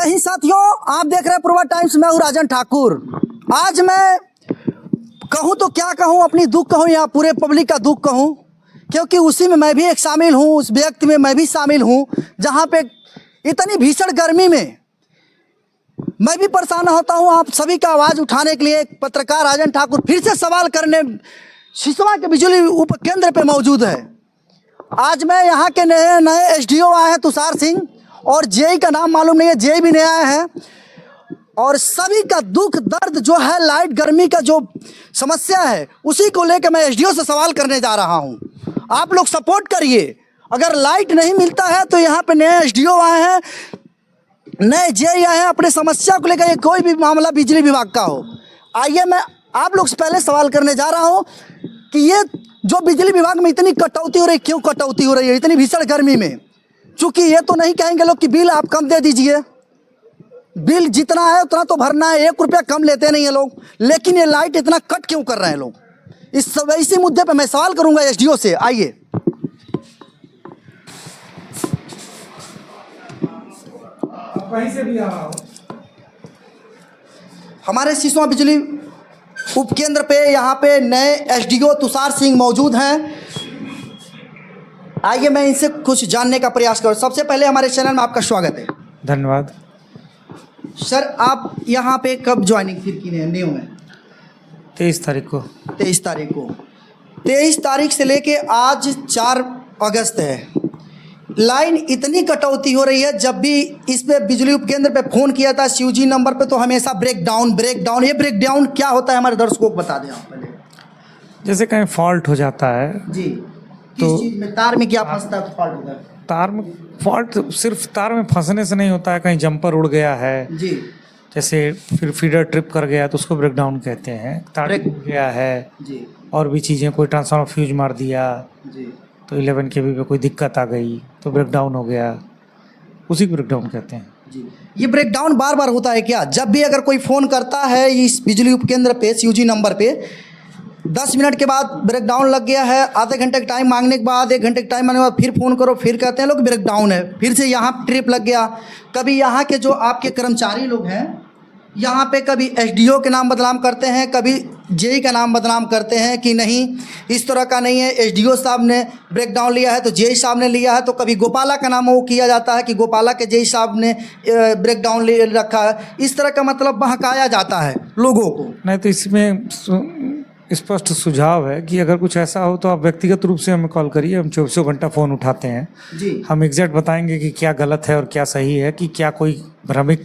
जय हिंद साथियों, आप देख रहे हैं पूर्वा टाइम्स। मैं हूँ राजन ठाकुर। आज मैं कहूँ तो क्या कहूँ, अपनी दुख कहूँ या पूरे पब्लिक का दुख कहूँ, क्योंकि उसी में मैं भी एक शामिल हूँ, उस व्यक्ति में मैं भी शामिल हूँ जहाँ पे इतनी भीषण गर्मी में मैं भी परेशान होता हूँ। आप सभी का आवाज़ उठाने के लिए एक पत्रकार राजन ठाकुर फिर से सवाल करने सिसवा के बिजली उप केंद्र पे मौजूद है। आज मैं यहाँ के नए एसडीओ आए हैं तुषार सिंह, और जेई का नाम मालूम नहीं है, जेई भी नया आए हैं। और सभी का दुख दर्द जो है, लाइट गर्मी का जो समस्या है, उसी को लेकर मैं एसडीओ से सवाल करने जा रहा हूँ। आप लोग सपोर्ट करिए। अगर लाइट नहीं मिलता है तो यहाँ पे नए एसडीओ आए हैं, नए जेई आए हैं। अपने समस्या को लेकर कोई भी मामला बिजली विभाग का हो, आइए मैं आप लोग से पहले सवाल करने जा रहा हूँ कि ये जो बिजली विभाग में इतनी कटौती हो रही, क्यों कटौती हो रही है इतनी भीषण गर्मी में? चूँकि ये तो नहीं कहेंगे लोग कि बिल आप कम दे दीजिए, बिल जितना है उतना तो भरना है, 1 रुपया कम लेते नहीं है लोग। लेकिन ये लाइट इतना कट क्यों कर रहे हैं लोग? इसी मुद्दे पे मैं सवाल करूंगा एसडीओ से। आइए। कहीं से भी आ रहा हो। हमारे सिसवा बिजली उपकेंद्र पे यहाँ पे नए एसडीओ तुषार सिंह मौजूद हैं। आइए मैं इनसे कुछ जानने का प्रयास करूँ। सबसे पहले हमारे चैनल में आपका स्वागत है। धन्यवाद सर, आप यहाँ पे कब ज्वाइनिंग फिर की है न्यू में? 23 तारीख को। 23 तारीख को। 23 तारीख से लेके आज 4 अगस्त है। लाइन इतनी कटौती हो रही है, जब भी इस पे बिजली उपकेंद्र पे फ़ोन किया था सीयूजी नंबर पे, तो हमेशा ब्रेकडाउन। ये ब्रेकडाउन क्या होता है हमारे दर्शकों को बता दें आप पहले। जैसे कहीं फॉल्ट हो जाता है जी, तो किस चीज़ में, तार में क्या फंसता है तो फॉल्ट होता है? तार में फॉल्ट सिर्फ तार में फंसने से नहीं होता है, कहीं जंपर उड़ गया है जी, जैसे, फिर फीडर ट्रिप कर गया तो उसको ब्रेकडाउन कहते हैं। तार टूट गया है जी, और भी चीज़ें, कोई ट्रांसफार्मर फ्यूज मार दिया जी, तो 11 kV पे कोई दिक्कत आ गई तो ब्रेकडाउन हो गया, उसी को ब्रेकडाउन कहते हैं। जी। ये ब्रेकडाउन बार बार होता है क्या? जब भी अगर कोई फ़ोन करता है इस बिजली उपकेंद्र पे सीयूजी नंबर पे, 10 मिनट के बाद ब्रेकडाउन लग गया है, आधे घंटे का टाइम मांगने के बाद, 1 घंटे का टाइम मांगने के बाद फिर फ़ोन करो, फिर कहते हैं लोग ब्रेकडाउन है, फिर से यहाँ ट्रिप लग गया। कभी यहाँ के जो आपके कर्मचारी लोग हैं यहाँ पे कभी एसडीओ के नाम बदनाम करते हैं, कभी जेई का नाम बदनाम करते हैं कि नहीं इस तरह का नहीं है, एसडीओ साहब ने ब्रेकडाउन लिया है तो जेई साहब ने लिया है। तो कभी गोपाला का नाम वो किया जाता है कि गोपाला के जेई साहब ने ब्रेकडाउन ले रखा है। इस तरह का मतलब बहकाया जाता है लोगों को। नहीं तो इसमें स्पष्ट सुझाव है कि अगर कुछ ऐसा हो तो आप व्यक्तिगत रूप से हमें कॉल करिए, हम 24 घंटा फ़ोन उठाते हैं जी। हम एग्जैक्ट बताएंगे कि क्या गलत है और क्या सही है, कि क्या कोई भ्रमिक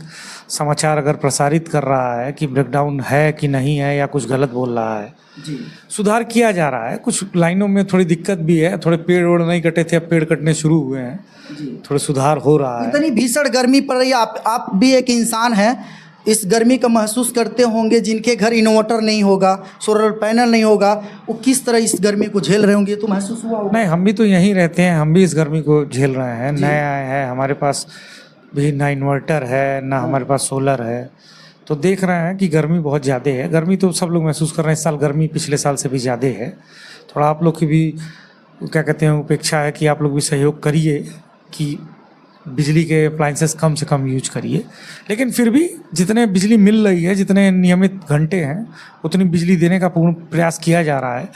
समाचार अगर प्रसारित कर रहा है कि ब्रेकडाउन है कि नहीं है, या कुछ गलत बोल रहा है। जी, सुधार किया जा रहा है। कुछ लाइनों में थोड़ी दिक्कत भी है, थोड़े पेड़ वेड़ नहीं कटे थे, अब पेड़ कटने शुरू हुए हैं, जी। थोड़े सुधार हो रहा है। इतनी भीषण गर्मी पड़ रही है, आप भी एक इंसान हैं, इस गर्मी का महसूस करते होंगे। जिनके घर इन्वर्टर नहीं होगा, सोलर पैनल नहीं होगा, वो किस तरह इस गर्मी को झेल रहे होंगे, तो महसूस हुआ होगा। नहीं, हम भी तो यहीं रहते हैं, हम भी इस गर्मी को झेल रहे हैं। नए आए हैं, हमारे पास भी ना इन्वर्टर है ना हमारे पास सोलर है, तो देख रहे हैं कि गर्मी बहुत ज़्यादा है। गर्मी तो सब लोग महसूस कर रहे हैं। इस साल गर्मी पिछले साल से भी ज़्यादा है। थोड़ा आप लोग की भी क्या कहते हैं उपेक्षा है कि आप लोग भी सहयोग करिए कि बिजली के अप्लाइंसेस कम से कम यूज करिए। लेकिन फिर भी जितने बिजली मिल रही है, जितने नियमित घंटे हैं, उतनी बिजली देने का पूर्ण प्रयास किया जा रहा है।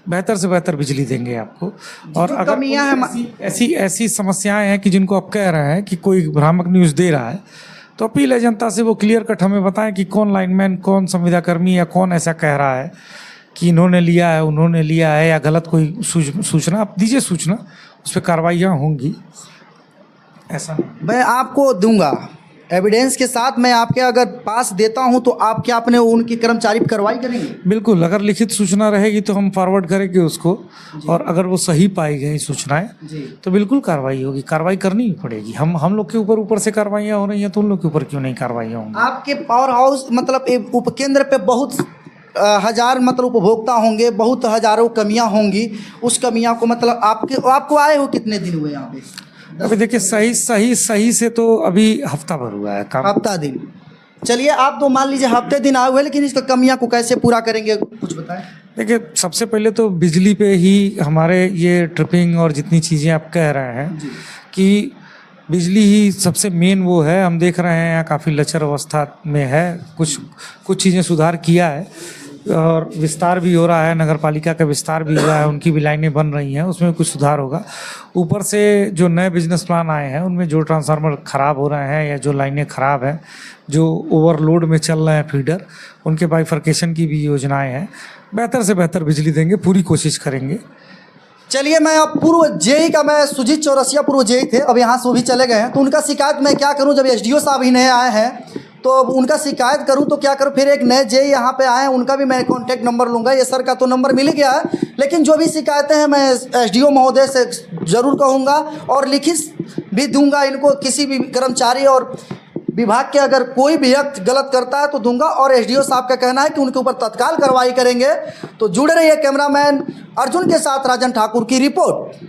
बेहतर से बेहतर बिजली देंगे आपको। और अगर कमियां ऐसी समस्याएं हैं कि जिनको आप कह रहे हैं कि कोई भ्रामक न्यूज़ दे रहा है, तो अपील है जनता से, वो क्लियर कट हमें बताएं कि कौन लाइनमैन, कौन संविदाकर्मी या कौन ऐसा कह रहा है कि इन्होंने लिया है, उन्होंने लिया है, या गलत कोई सूचना आप दीजिए। सूचना, उस पर कार्रवाइयाँ होंगी। ऐसा मैं आपको दूंगा एविडेंस के साथ। मैं आपके अगर पास देता हूं तो आप क्या अपने उनकी कर्मचारी पर कार्रवाई करेंगे? बिल्कुल, अगर लिखित सूचना रहेगी तो हम फॉरवर्ड करेंगे उसको, और अगर वो सही पाई गई सूचनाएं तो बिल्कुल कार्रवाई होगी। कार्रवाई करनी ही पड़ेगी। हम लोग के ऊपर से कार्रवाइयाँ हो रही हैं, तो उन लोग के ऊपर क्यों नहीं कार्रवाइयाँ होंगी? आपके पावर हाउस मतलब उपकेंद्र पे बहुत हजार मतलब उपभोक्ता होंगे, बहुत हजारों कमियां होंगी। उस कमियां को मतलब आपको आए हो कितने दिन हुए यहाँ पे? अभी देखिए, सही से तो अभी हफ्ता भर हुआ है काम। हफ्ता दिन। चलिए, आप तो मान लीजिए हफ्ते दिन आए हुए, लेकिन इसका कमियां को कैसे पूरा करेंगे, कुछ बताएं। देखिए, सबसे पहले तो बिजली पे ही हमारे ये ट्रिपिंग और जितनी चीज़ें आप कह रहे हैं कि बिजली ही सबसे मेन वो है। हम देख रहे हैं यहाँ काफ़ी लचर अवस्था में है। कुछ चीज़ें सुधार किया है और विस्तार भी हो रहा है, नगर पालिका का विस्तार भी हुआ है, उनकी भी लाइनें बन रही हैं, उसमें कुछ सुधार होगा। ऊपर से जो नए बिजनेस प्लान आए हैं उनमें जो ट्रांसफार्मर ख़राब हो रहे हैं या जो लाइनें ख़राब हैं, जो ओवरलोड में चल रहे हैं फीडर, उनके बाइफरकेशन की भी योजनाएं हैं। बेहतर से बेहतर बिजली देंगे, पूरी कोशिश करेंगे। चलिए, मैं अब पूर्व जेई का, मैं सुजीत चौरसिया पूर्व जेई थे, अब यहाँ से वो भी चले गए हैं, तो उनका शिकायत मैं क्या करूँ, जब एसडीओ साहब ही नए आए हैं तो अब उनका शिकायत करूं तो क्या करूं। फिर एक नए जेई यहाँ पे आए हैं, उनका भी मैं कॉन्टैक्ट नंबर लूँगा। ये सर का तो नंबर मिल गया है, लेकिन जो भी शिकायतें हैं मैं एसडीओ महोदय से ज़रूर कहूँगा और लिखित भी दूंगा इनको। किसी भी कर्मचारी और विभाग के अगर कोई भी व्यक्ति गलत करता है तो दूंगा, और एसडीओ साहब का कहना है कि उनके ऊपर तत्काल कार्रवाई करेंगे। तो जुड़े रहिए, कैमरामैन अर्जुन के साथ राजन ठाकुर की रिपोर्ट।